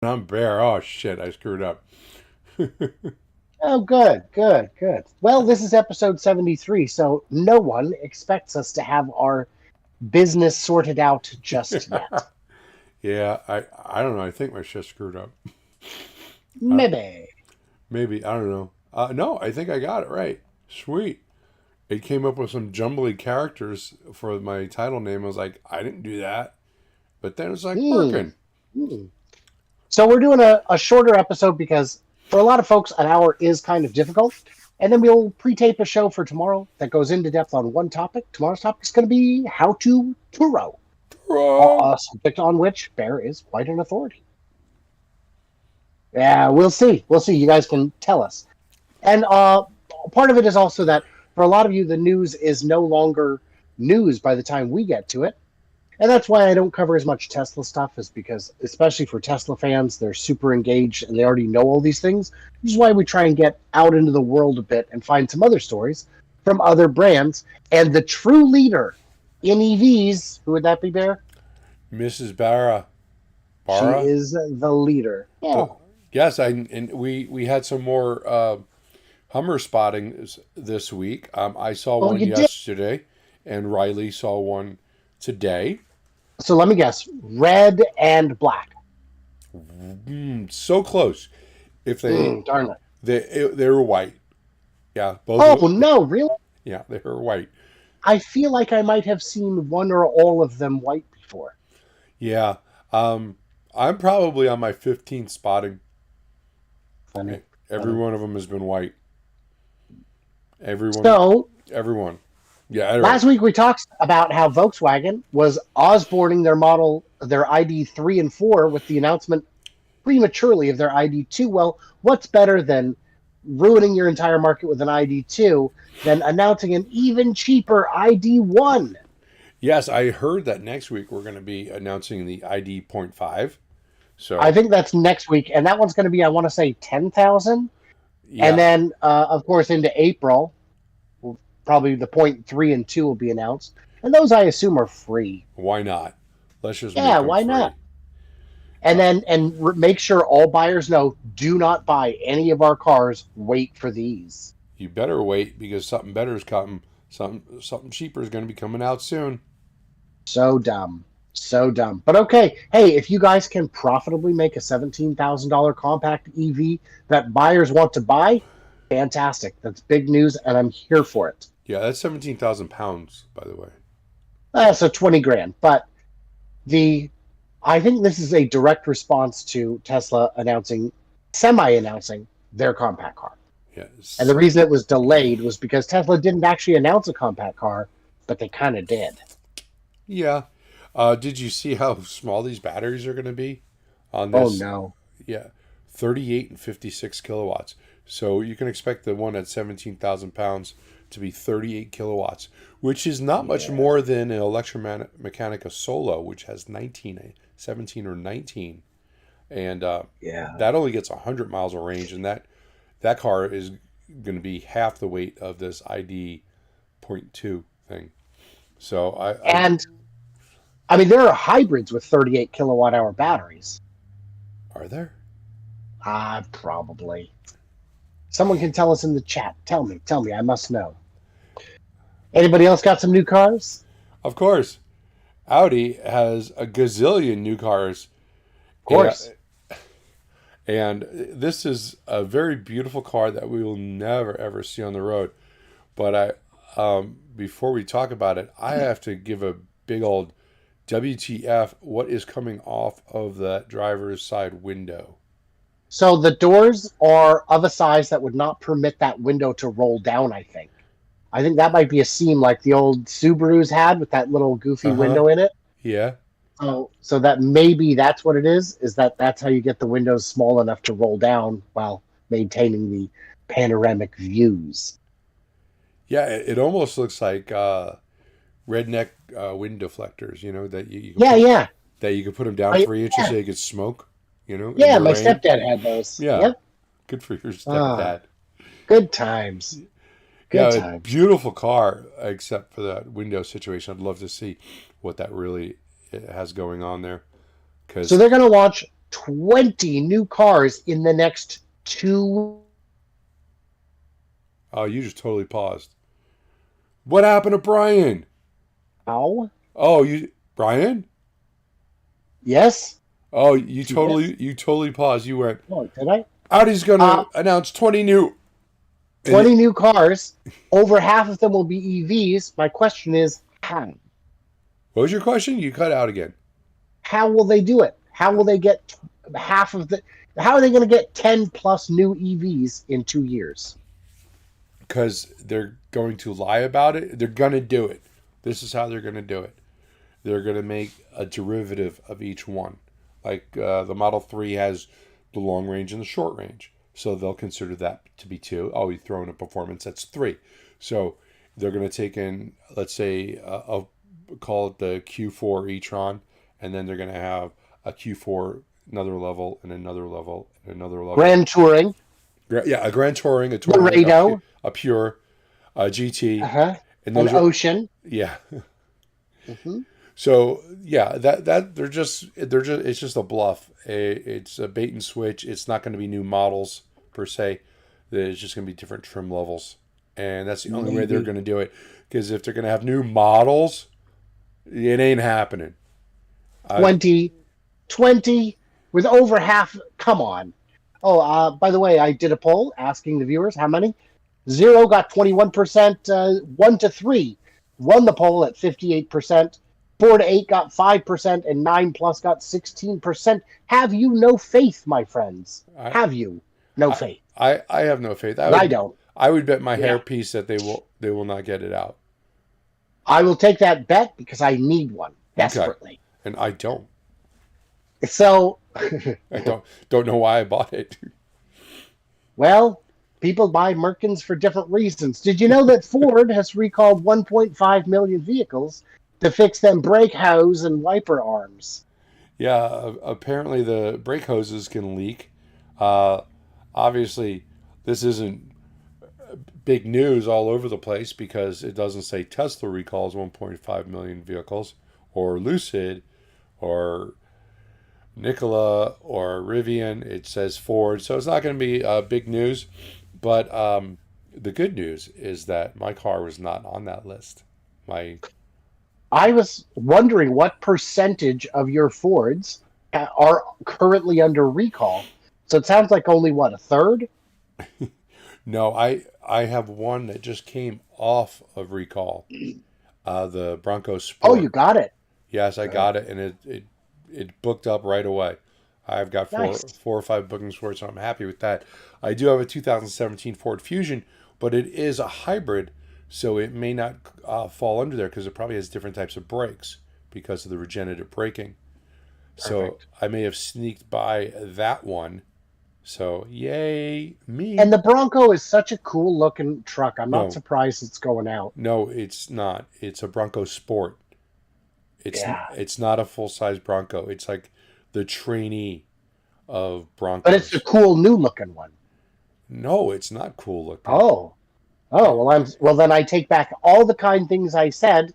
I'm bare. Oh shit, I screwed up. Oh, good, good, good. Well, this is episode 73, so no one expects us to have our business sorted out just yet. Yeah, I don't know. I think my shit screwed up. I, Maybe. maybe I don't know. No, I think I got it right. Sweet. It came up with some jumbly characters for my title name. I was like, I didn't do that, but then it's like Hmm. working. Hmm. So we're doing a shorter episode because for a lot of folks, an hour is kind of difficult. And then we'll pre-tape a show for tomorrow that goes into depth on one topic. Tomorrow's topic is going to be how to Turo, Bro. a subject on which Bear is quite an authority. Yeah, we'll see. We'll see. You guys can tell us. And part of it is also that for a lot of you, the news is no longer news by the time we get to it. And that's why I don't cover as much Tesla stuff, is because, especially for Tesla fans, they're super engaged and they already know all these things. Which is why we try and get out into the world a bit and find some other stories from other brands. And the true leader in EVs, who would that be, Bear? Mrs. Barra. She Barra. is the leader. Yeah. The, yes, I and we had some more Hummer spotting this week. I saw Oh, one you did. yesterday, and Riley saw one today. So let me guess, red and black. So close. If Darn it. they were white. Yeah, both Oh, of them. no, really? Yeah, they were white. I feel like I might have seen one or all of them white before. Yeah. I'm probably on my 15th spotting. Funny. Every Funny. one of them has been white. Everyone, So everyone. Yeah. Anyway. last week we talked about how Volkswagen was Osborning their ID 3 and 4 with the announcement prematurely of their ID 2. Well, what's better than ruining your entire market with an ID 2 than announcing an even cheaper ID 1? Yes, I heard that next week we're going to be announcing the ID point 5. I So think that's next week, and that one's going to be, I want to say, 10,000. And yeah, then, of course, into April, probably the point 3 and 2 will be announced. And those, I assume, are free. why not? Let's just Yeah, make them why not? free. And Uh, then, make sure all buyers know, do not buy any of our cars. Wait for these. you better wait because something better is coming. Something cheaper is going to be coming out soon. So dumb. So dumb. But okay, hey, if you guys can profitably make a $17,000 compact EV that buyers want to buy, fantastic. That's big news, and I'm here for it. Yeah, that's 17,000 pounds, by the way. So 20 grand. But the I think this is a direct response to Tesla semi announcing their compact car. And the Yes. reason it was delayed was because Tesla didn't actually announce a compact car, but they kind of did. Yeah. Did you see how small these batteries are going to be on Oh this? no. Yeah, 38 and 56 kilowatts. So you can expect the one at 17,000 pounds to be 38 kilowatts, which is not much Yeah. more than an Electromechanica Solo, which has 19, 17 or 19. And Yeah. that only gets 100 miles of range. And that car is going to be half the weight of this ID point 0.2 thing. So And I mean, there are hybrids with 38 kilowatt hour batteries. are there? Probably. Someone can tell us in the chat. Tell me. I must know. Anybody else got some new cars? Of course. Audi has a gazillion new cars. Of course. And this is a very beautiful car that we will never ever see on the road. But before we talk about it, I have to give a big old WTF. What is coming off of that driver's side window? So the doors are of a size that would not permit that window to roll down, I think. I think that might be a seam like the old Subarus had with that little goofy Uh huh. window in it. Yeah. So that maybe that's what it is that's how you get the windows small enough to roll down while maintaining the panoramic views. Yeah. It almost looks like redneck wind deflectors. You know that you can Yeah, put yeah. them down I, 3 inches yeah, so you could smoke. In yeah, the my rain. stepdad had those. Yeah. Yep. Good for your Ah, stepdad. good times. Yeah, Good a times. beautiful car, except for that window situation. I'd love to see what that really has going on there. So Because, they're going to launch 20 new cars in the next 2. Oh, you just totally paused. What happened to Brian? How? Oh, Brian? Yes? Oh, Yes? you totally paused. You went, Oh, did I? Audi's Uh, gonna announce 20 new. And 20 new cars. Over half of them will be EVs. My question is, how? what was your question? You cut out again. How will they do it? How will they get half of the? How are they going to get 10 plus new EVs in 2 years? Because they're going to lie about it. They're gonna do it. This is how they're gonna do it. They're gonna make a derivative of each one. Like the Model 3 has the long range and the short range. So they'll consider that to be two. Oh, you throw in a performance, that's three. So they're going to take in, let's say, call it the Q4 e-tron, and then they're going to have a Q4, another level, and another level, and another level. Grand Touring. Yeah, a Grand Touring, a Touring, Laredo. a Pure, a GT. Uh-huh. And An those are, Ocean. yeah. Mm-hmm. So yeah, that they're just it's just a bluff. It's a bait and switch. It's not going to be new models per se. It's just going to be different trim levels, and that's the only way they're going to do it. Because if they're going to have new models, it ain't happening. 20 with over half. Come on. Oh, by the way, I did a poll asking the viewers how many. 0 got 21%. 1 to 3 won the poll at 58%. 4 to 8 got 5%, and 9 plus got 16%. Have you no faith, my friends? Have you no faith? I have no faith. I don't. I would bet my Yeah. hairpiece that they will not get it out. I will take that bet because I need one desperately. Okay. And I don't. So I don't know why I bought it. well, people buy Merkins for different reasons. Did you know that Ford has recalled 1.5 million vehicles to fix them brake hose and wiper arms? Yeah, apparently the brake hoses can leak. Obviously, this isn't big news all over the place because it doesn't say Tesla recalls 1.5 million vehicles, or Lucid, or Nikola, or Rivian. It says Ford, so it's not going to be big news. But the good news is that my car was not on that list. I was wondering what percentage of your Fords are currently under recall. So it sounds like only, what, a third? No, I have one that just came off of recall. The Bronco Sport. Oh, you got it. Yes, I got it, and it booked up right away. I've got Nice. 4 or 5 bookings for it, so I'm happy with that. I do have a 2017 Ford Fusion, but it is a hybrid, so it may not fall under there because it probably has different types of brakes because of the regenerative braking. So Perfect. I may have sneaked by that one. So yay me! And the Bronco is such a cool looking truck. I'm No. not surprised it's going out. No, it's not. It's a Bronco Sport. Yeah. It's not a full size Bronco. It's like the trainee of Broncos. But it's a cool new looking one. No, it's not cool looking. Oh. Well then I take back all the kind things I said,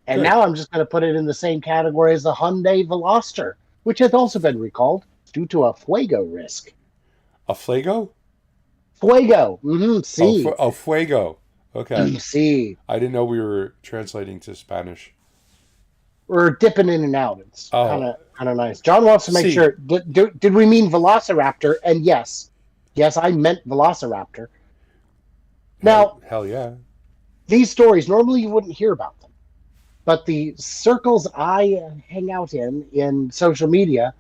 and Good. now I'm just going to put it in the same category as the Hyundai Veloster, which has also been recalled due to a fuego risk. A Flago? Fuego. Mm-hmm. See. Oh, Fuego. Okay. See. I didn't know we were translating to Spanish. We're dipping in and out. It's Oh. kind of nice. John wants to make See. sure. Did we mean Velociraptor? And yes, I meant Velociraptor. Now, Hell yeah. these stories normally you wouldn't hear about them, but the circles I hang out in social media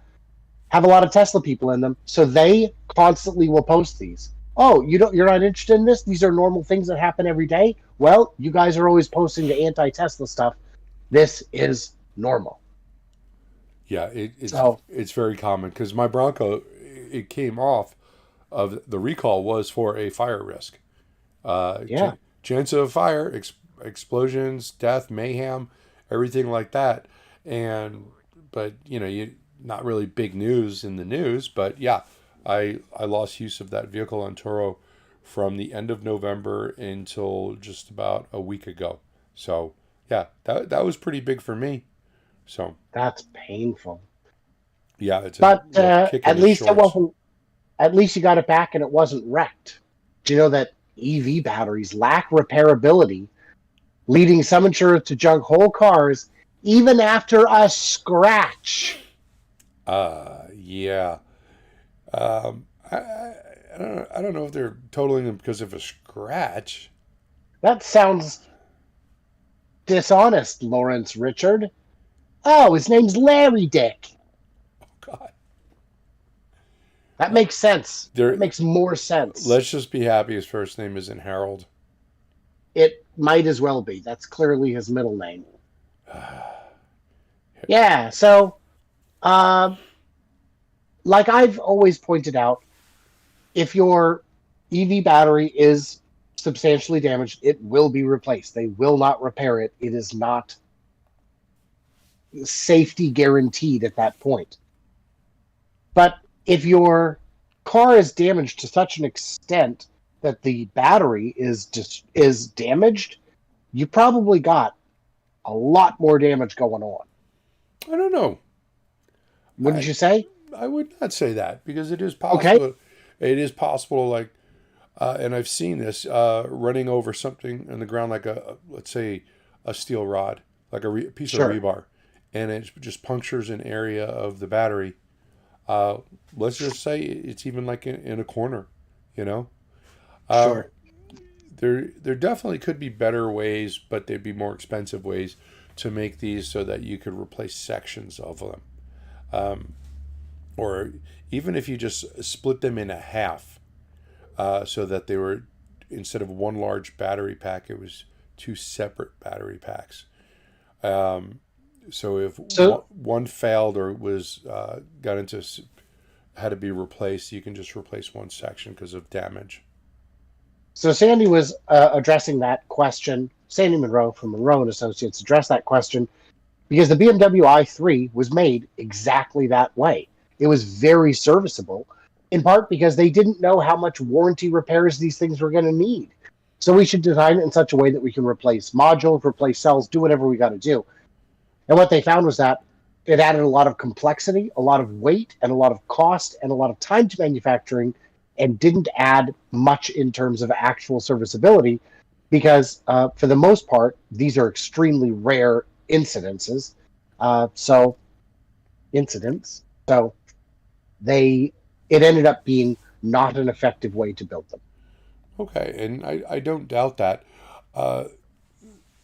have a lot of Tesla people in them, so they constantly will post these. Oh, you're not interested in this? These are normal things that happen every day. Well, you guys are always posting the anti-Tesla stuff. This is normal. Yeah, it's very common because my Bronco, it came off of the recall was for a fire risk. Yeah. Chance of fire, explosions, death, mayhem, everything like that. But you not really big news in the news, but yeah, I lost use of that vehicle on Turo from the end of November until just about a week ago. So yeah, that was pretty big for me. So That's painful. Yeah, it's a But real kick in at the least it shorts. wasn't. At least you got it back and it wasn't wrecked. Do you know that EV batteries lack repairability, leading some insurers to junk whole cars even after a scratch? Yeah. Um, I don't know if they're totaling them because of a scratch. That sounds dishonest, Lawrence Richard. Oh, his name's Larry Dick. God. That makes sense. That There. makes more sense. Let's just be happy his first name isn't Harold. It might as well be. That's clearly his middle name. Yeah, so, uh, like I've always pointed out, if your EV battery is substantially damaged, it will be replaced. They will not repair it. It is not safety guaranteed at that point. But if your car is damaged to such an extent that the battery is damaged, you probably got a lot more damage going on. I don't know. Wouldn't I you say? I would not say that because it is Okay, possible. It is possible, like, and I've seen this running over something in the ground, like let's say a steel rod, like piece of sure, rebar, and it just punctures an area of the battery. Let's just say it's even like in a corner, you know. Uh, sure. there definitely could be better ways, but there'd be more expensive ways to make these so that you could replace sections of them. Um, or even if you just split them in a half, so that they were, instead of one large battery pack, it was two separate battery packs. Um, so if So, one failed or was got into had to be replaced, you can just replace one section because of damage. so Sandy was addressing that question. Sandy Monroe from Monroe and Associates addressed that question because the BMW i3 was made exactly that way. It was very serviceable, in part because they didn't know how much warranty repairs these things were going to need. So we should design it in such a way that we can replace modules, replace cells, do whatever we got to do. And what they found was that it added a lot of complexity, a lot of weight, and a lot of cost, and a lot of time to manufacturing, and didn't add much in terms of actual serviceability because, for the most part, these are extremely rare incidences. So, incidents. So, they it ended up being not an effective way to build them. Okay, and I don't doubt that. Uh,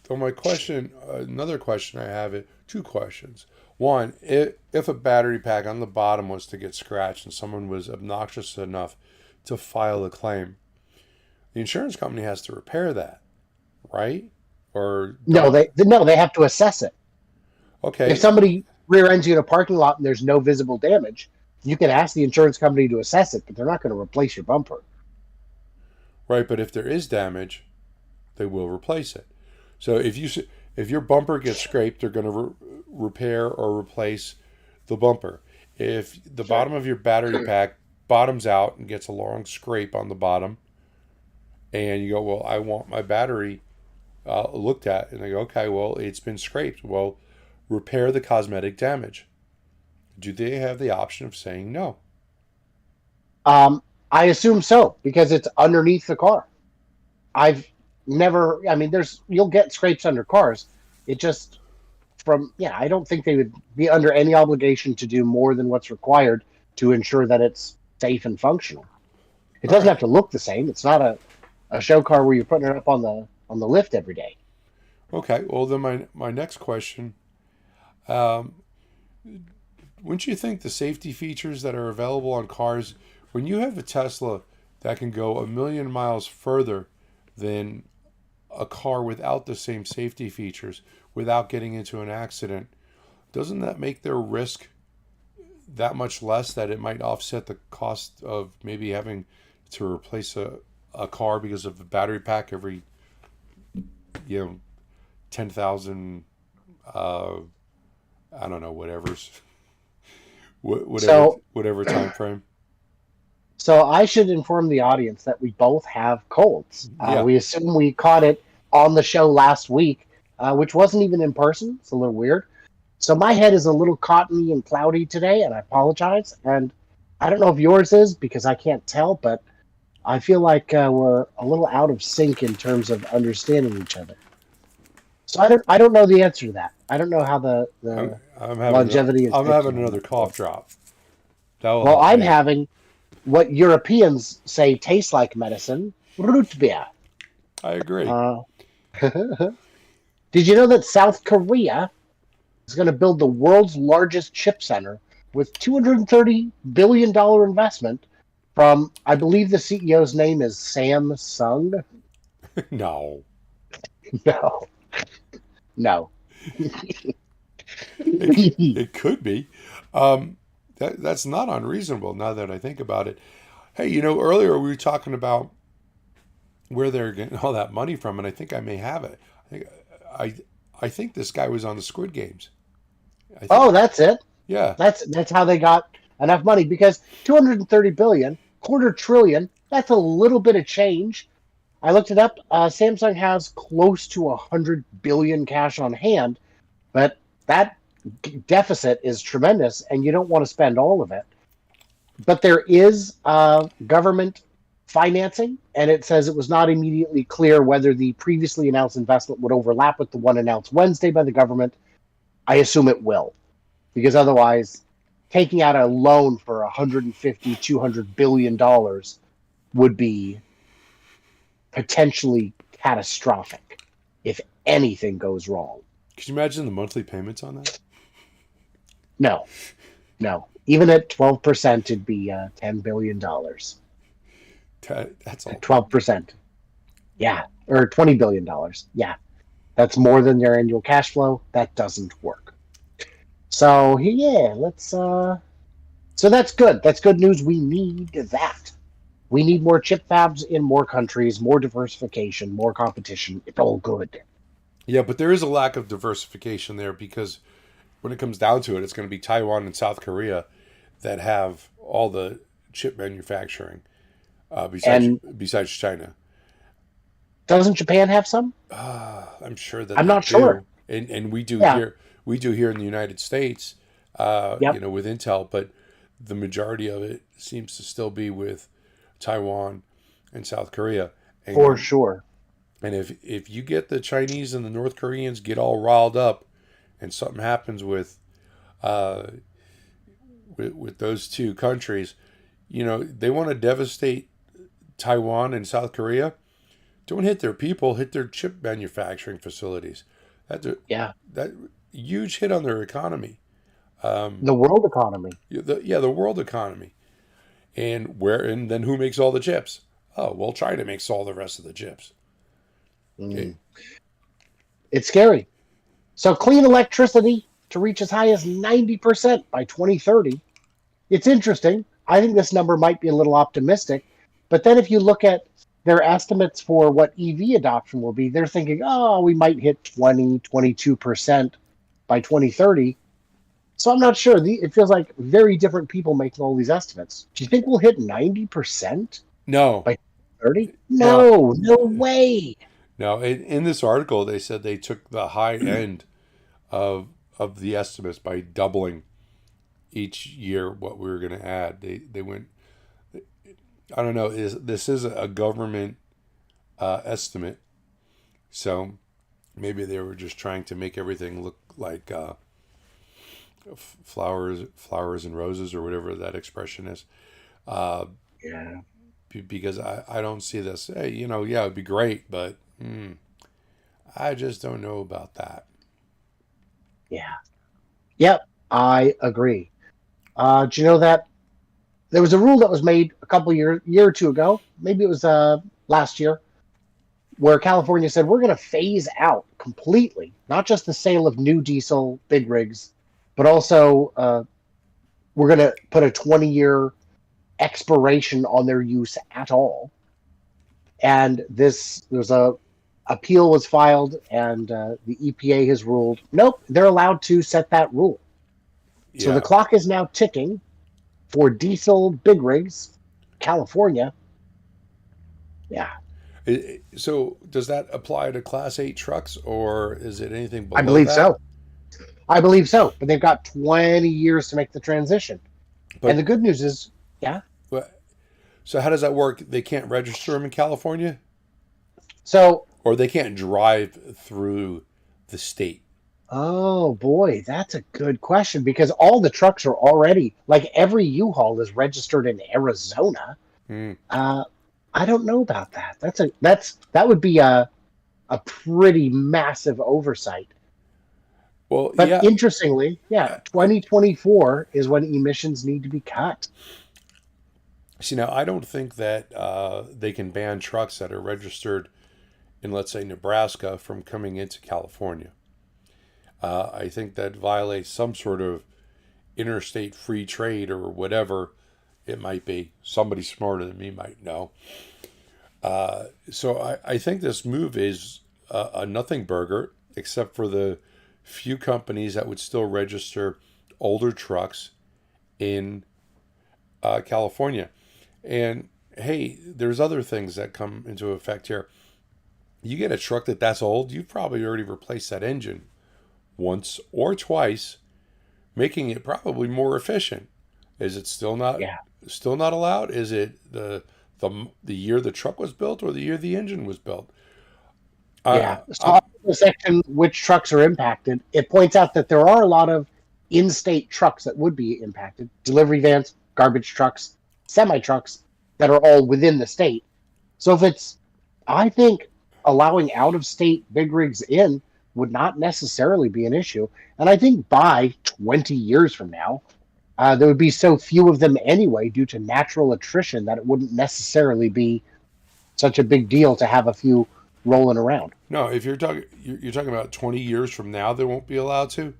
so my question, another question I have, it two questions. One, if a battery pack on the bottom was to get scratched and someone was obnoxious enough to file a claim, the insurance company has to repair that, right? Or No, don't? they have to assess it. If Okay, somebody rear ends you in a parking lot and there's no visible damage, you can ask the insurance company to assess it, but they're not going to replace your bumper. right. But if there is damage, they will replace it. So if your bumper gets scraped, they're going to repair or replace the bumper. If the Sure. bottom of your battery pack bottoms out and gets a long scrape on the bottom, and you go, well, I want my battery looked at, and they go, okay, well, it's been scraped. Well, repair the cosmetic damage. Do they have the option of saying no? Um, I assume so because it's underneath the car. I've never. I mean, you'll get scrapes under cars. It just yeah. I don't think they would be under any obligation to do more than what's required to ensure that it's safe and functional. It All doesn't have right. to look the same. It's not a show car where you're putting it up on the lift every day. Okay. Well, then my next question. Um, wouldn't you think the safety features that are available on cars, when you have a Tesla that can go a million miles further than a car without the same safety features, without getting into an accident, doesn't that make their risk that much less that it might offset the cost of maybe having to replace a car because of the battery pack every, 10,000, uh, I don't know, whatever So whatever time frame. So I should inform the audience that we both have colds. Yeah. We assume we caught it on the show last week, which wasn't even in person. It's a little weird. So my head is a little cottony and cloudy today, and I apologize. And I don't know if yours is because I can't tell, but I feel like we're a little out of sync in terms of understanding each other. So I don't know the answer to that. I don't know how I'm, the I'm having longevity is I'm having dictated. another cough drop. That will Well, help I'm me. having what Europeans say tastes like medicine, root beer. I agree. Uh, did you know that South Korea is going to build the world's largest chip center with $230 billion investment from, I believe the CEO's name is Samsung? No, No, no. it could be. Um, that's not unreasonable now that I think about it. Hey, earlier we were talking about where they're getting all that money from, and I think I may have it. I I think this guy was on the Squid Games. I think, Oh, that's it. yeah, That's how they got enough money because 230 billion, quarter trillion, that's a little bit of change. I looked it up. Samsung has close to 100 billion cash on hand, but that deficit is tremendous, and you don't want to spend all of it. But there is government financing, and it says it was not immediately clear whether the previously announced investment would overlap with the one announced Wednesday by the government. I assume it will, because otherwise, taking out a loan for 150, 200 billion dollars would be potentially catastrophic if anything goes wrong. could you imagine the monthly payments on that? No, no. Even at 12%, it'd be $10 billion. That's all. 12%. Yeah. Or $20 billion. Yeah. That's more than their annual cash flow. That doesn't work. So, yeah, so that's good. That's good news. We need that. We need more chip fabs in more countries, more diversification, more competition. It's all good. Yeah, but there is a lack of diversification there because when it comes down to it, it's going to be Taiwan and South Korea that have all the chip manufacturing besides And besides China. doesn't Japan have some? I'm sure that I'm they not sure. do, and we do Yeah. here. We do here in the United States, Yep. with Intel, but the majority of it seems to still be with Taiwan and South Korea. For And sure. and if you get the Chinese and the North Koreans get all riled up, and something happens uh, with those two countries, they want to devastate Taiwan and South Korea. Don't hit their people, hit their chip manufacturing facilities. Yeah. That huge hit on their economy. The world economy. The world economy. And then who makes all the chips? Oh, well, China makes all the rest of the chips. Okay. Mm. It's scary. So clean electricity to reach as high as 90% by 2030. It's interesting. I think this number might be a little optimistic. But then if you look at their estimates for what EV adoption will be, they're thinking, oh, we might hit 20, 22% by 2030. So I'm not sure. It feels like very different people making all these estimates. Do you think we'll hit 90% No, by 30? no, No, no way. no. In this article, they said they took the high end of the estimates by doubling each year what we were going to add. They went. I don't know. This is a government estimate, so maybe they were just trying to make everything look like flowers and roses, or whatever that expression is. Uh, Yeah. because I don't see this. Hey, yeah, it'd be great, but I just don't know about that. Yeah. Yep. I agree. Do you know that there was a rule that was made a couple year or two ago? Maybe it was last year, where California said we're going to phase out completely, not just the sale of new diesel big rigs, but also we're going to put a 20-year expiration on their use at all. And there's a appeal was filed, and the EPA has ruled nope, they're allowed to set that rule. So the Yeah. clock is now ticking for diesel big rigs, California. Yeah, So does that apply to Class 8 trucks, or is it anything I below believe that? so. I believe so, but they've got 20 years to make the transition. And But the good news is, yeah. but- so how does that work? They can't register them in California, So, or they can't drive through the state. oh boy, that's a good question because all the trucks are already like every U-Haul is registered in Arizona. Hmm. Uh, I don't know about that. That would be a pretty massive oversight. Well, But yeah. interestingly, yeah, I 2024 is when emissions need to be cut. see now. I don't think that they can ban trucks that are registered in, let's say, Nebraska from coming into California. I think that violates some sort of interstate free trade or whatever it might be. Somebody smarter than me might know. So I think this move is a nothing burger, except for the few companies that would still register older trucks in California. And hey, there's other things that come into effect here. You get a truck that's old, you've probably already replaced that engine once or twice, making it probably more efficient. Is it Yeah, still not allowed? Is it the year the truck was built or the year the engine was built? yeah. I, So I'm on the section which trucks are impacted, it points out that there are a lot of in-state trucks that would be impacted: delivery vans, garbage trucks, semi trucks that are all within the state. So if it's, I think allowing out-of-state big rigs in would not necessarily be an issue. And I think by 20 years from now, there would be so few of them anyway due to natural attrition that it wouldn't necessarily be such a big deal to have a few rolling around. No, if you're talking about 20 years from now, they won't be allowed to,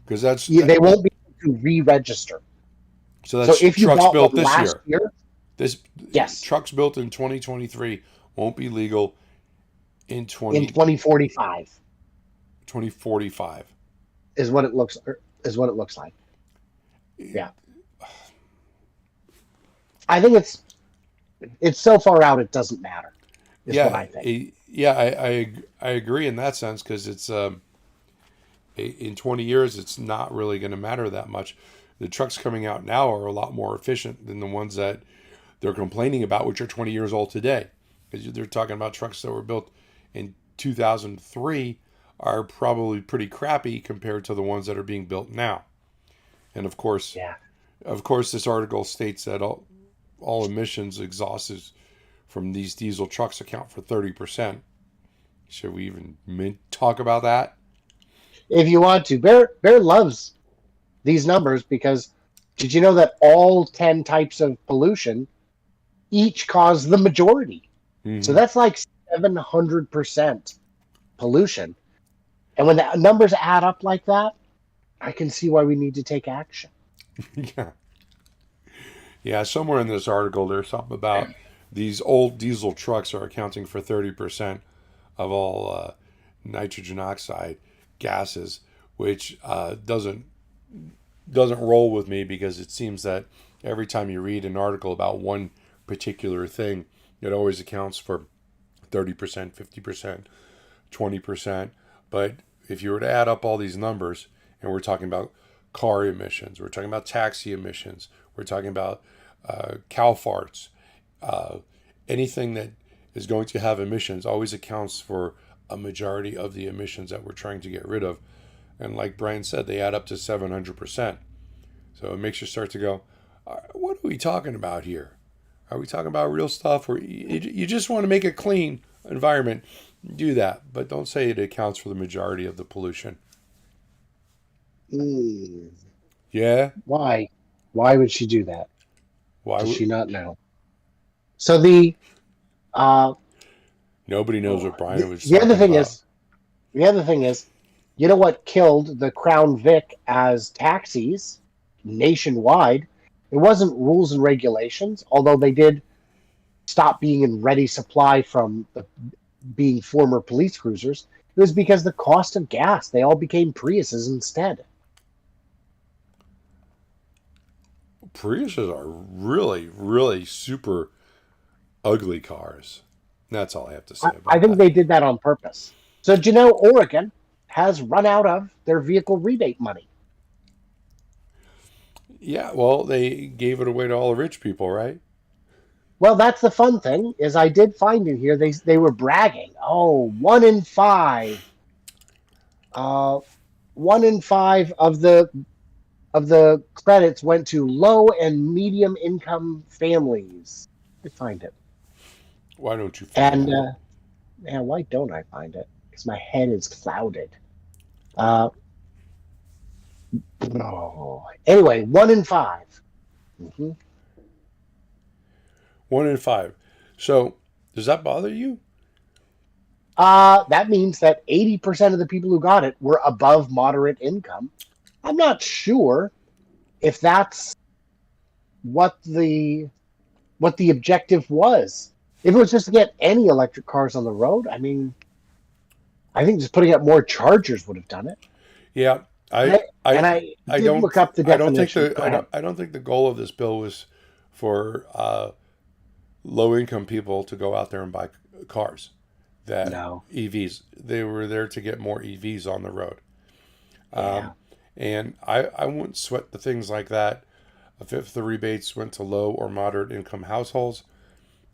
because They won't be able to re-register. so So that's if you trucks bought built one this last year. year, This yes, trucks built in 2023 won't be legal in in 2045 2045. is what it looks like. Yeah, I think it's so far out it doesn't matter. Is what Yeah, I think. I agree in that sense because it's in 20 years it's not really going to matter that much. The trucks coming out now are a lot more efficient than the ones that they're complaining about, which are 20 years old today. Because they're talking about trucks that were built in 2003 are probably pretty crappy compared to the ones that are being built now. And Yeah. of course, this article states that all emissions exhausts from these diesel trucks account for 30%. Should we even talk about that? If you want to, Bear loves these numbers because did you know that all 10 types of pollution each cause the majority? So Mm-hmm. that's like 700% pollution. And when the numbers add up like that, I can see why we need to take action. Yeah. Yeah, somewhere in this article, there's something about these old diesel trucks are accounting for 30% of all nitrogen oxide gases, which doesn't roll with me because it seems that every time you read an article about one particular thing, it always accounts for 30%, 50%, 20%. But if you were to add up all these numbers, and we're talking about car emissions, we're talking about taxi emissions, we're talking about cow farts, uh, anything that is going to have emissions always accounts for a majority of the emissions that we're trying to get rid of. And like Brian said, they add up to 700%. So it makes you start to go, what are we talking about here? Are we talking about real stuff? Or you just want to make a clean environment? Do that, but don't say it accounts for the majority of the pollution. Mm, Yeah, why? Why would she do that? why Does would she not know? So the uh, nobody knows what Brian was the other talking thing about? is the other thing is, you know what killed the Crown Vic as taxis nationwide? It wasn't rules and regulations, although they did stop being in ready supply from being former police cruisers. It was because the cost of gas. They all became Priuses instead. Priuses are really, really super ugly cars. That's all I have to say I about think that. they did that on purpose. So, do you know Oregon has run out of their vehicle rebate money. Yeah, well, they gave it away to all the rich people, right? Well, that's the fun thing is I did find in here they were bragging. Oh, 1 in 5, 1 in 5 of the credits went to low and medium income families. I find it. Why don't you find And it? man, why don't I find it? Because my head is clouded. Uh, no. Anyway, 1 in 5. Mm-hmm. 1 in 5. So, does that bother you? That means that 80% of the people who got it were above moderate income. I'm not sure if that's what the objective was. If it was just to get any electric cars on the road, I mean, I think just putting up more chargers would have done it. Yeah, And I I did don't look up the I don't think definition. Go ahead. I don't think the goal of this bill was for low income people to go out there and buy cars that No. EVs. They were there to get more EVs on the road. Yeah. And I wouldn't sweat the things like that. A fifth of the rebates went to low or moderate income households,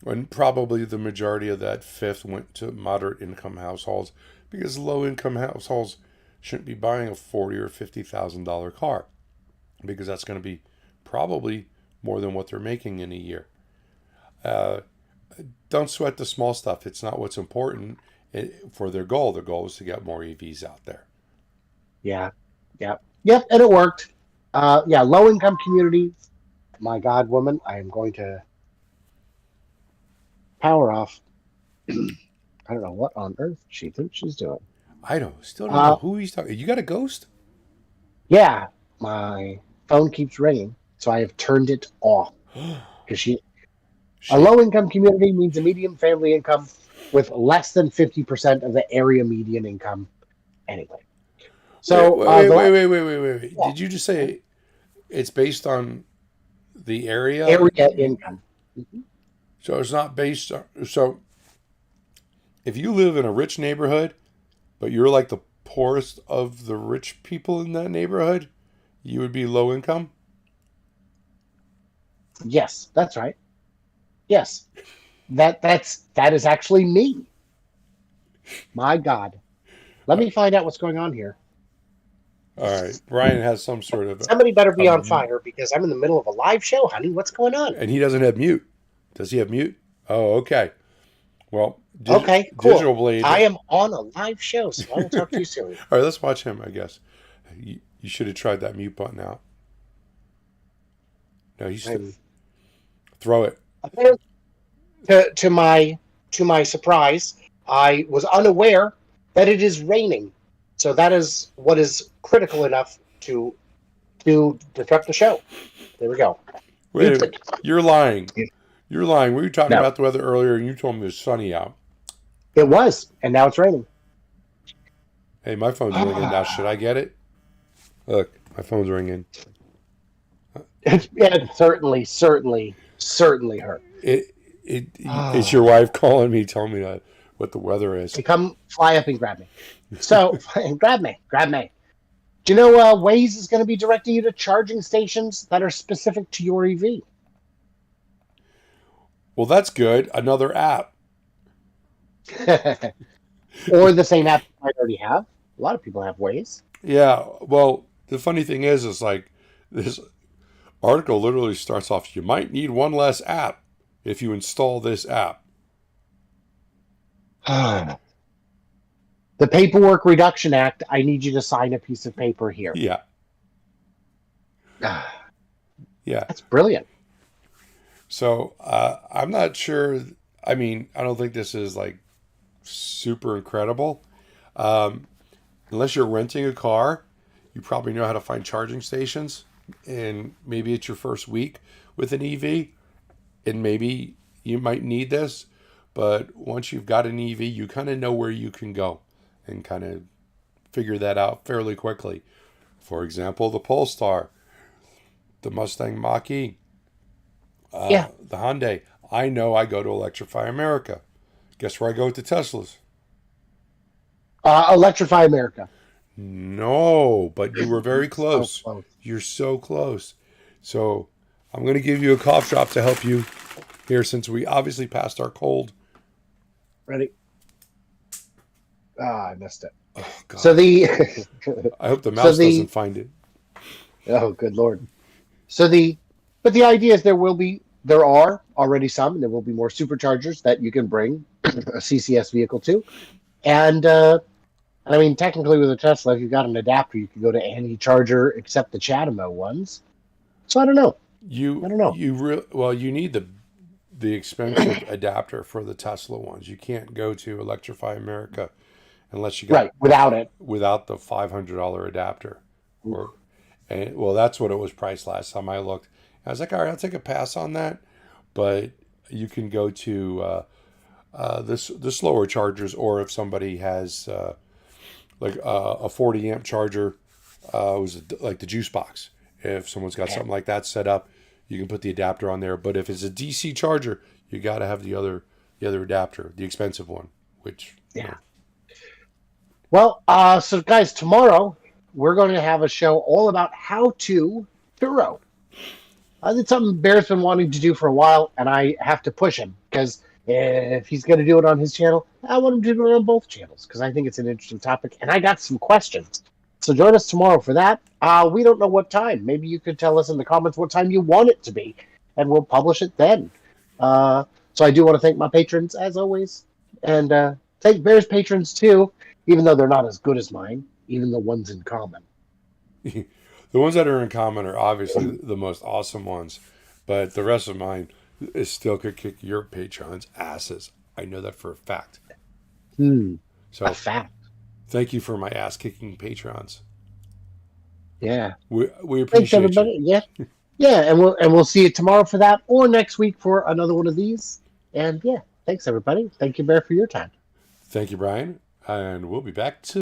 and probably the majority of that fifth went to moderate income households because low income households shouldn't be buying a $40,000 or $50,000 car because that's going to be probably more than what they're making in a year. Don't sweat the small stuff. It's not what's important for their goal. Their goal is to get more EVs out there. Yeah. Yep. Yep. And it worked. Yeah. Low income community. My God, woman, I am going to power off. I don't know what on earth she thinks she's doing. I still don't know who he's talking. You got a ghost? Yeah. My phone keeps ringing, so I have turned it off because a low income community means a medium family income with less than 50% of the area median income. Anyway. So wait. Yeah. Did you just say it's based on the area? Area income. Mm-hmm. So it's not based on. So if you live in a rich neighborhood, but you're like the poorest of the rich people in that neighborhood, you would be low income? Yes, that's right. Yes. That is actually me. My God. Let me find out what's going on here. All right. Brian has some sort of. Somebody better be on fire because I'm in the middle of a live show, honey. What's going on? And he doesn't have mute. Does he have mute? Oh, okay. Well, okay, cool. Digital Blade. I am on a live show, so I will talk to you soon. All right, let's watch him, I guess. You should have tried that mute button out. No, you should throw it. To my surprise, I was unaware that it is raining. So that is what is critical enough to disrupt the show. There we go. Wait a minute. You're lying. You're lying. We were talking No. about the weather earlier, and you told me it was sunny out. It was, and now it's raining. Hey, my phone's ringing now. Should I get it? Look, my phone's ringing. It certainly hurt. It's your wife calling me, telling me what the weather is. So come fly up and grab me. So, grab me. Do you know Waze is going to be directing you to charging stations that are specific to your EV? Well, that's good. Another app. Or the same app I already have. A lot of people have Waze. Yeah. Well, the funny thing is like this article literally starts off, you might need one less app if you install this app. The Paperwork Reduction Act, I need you to sign a piece of paper here. Yeah. Yeah. That's brilliant. So I'm not sure. I mean, I don't think this is like super incredible. Unless you're renting a car, you probably know how to find charging stations. And maybe it's your first week with an EV. And maybe you might need this. But once you've got an EV, you kind of know where you can go and kind of figure that out fairly quickly. For example, the Polestar, the Mustang Mach-E, the Hyundai. I know I go to Electrify America. Guess where I go with the Teslas? Electrify America. No, but you were very So close. close. You're so close. So I'm going to give you a cough drop to help you here since we obviously passed our cold. Ready? Ah, I missed it. Oh, God. So the I hope the so mouse the doesn't find it. oh, good Lord. So but the idea is there are already some, and there will be more superchargers that you can bring a CCS vehicle to. And I mean, technically with a Tesla, if you've got an adapter, you can go to any charger except the Chatamo ones. So I don't know. I don't know. You need the expensive adapter for the Tesla ones. You can't go to Electrify America unless you got Right, without it. without the $500 adapter. Or and well, that's what it was priced last time I looked. I was like, all right, I'll take a pass on that. But you can go to the slower chargers, or if somebody has a 40 amp charger, was like the juice box. If someone's got something like that set up, you can put the adapter on there. But if it's a DC charger, you got to have the other adapter, the expensive one, which Yeah. Well, so guys, tomorrow we're going to have a show all about how to Turo. It's something Bear's been wanting to do for a while, and I have to push him because if he's going to do it on his channel, I want him to do it on both channels because I think it's an interesting topic, and I got some questions. So join us tomorrow for that. We don't know what time. Maybe you could tell us in the comments what time you want it to be, and we'll publish it then. So I do want to thank my patrons, as always, and thank Bear's patrons, too, even though they're not as good as mine, even the ones in common. the ones that are in common are obviously the most awesome ones, but the rest of mine is still could kick your patrons' asses. I know that for a fact. So A fact. thank you for my ass kicking patrons. Yeah. We Thanks, appreciate everybody. you. Yeah. Yeah, and we'll see you tomorrow for that, or next week for another one of these. And yeah, thanks everybody. Thank you, Bear, for your time. Thank you, Brian, and we'll be back to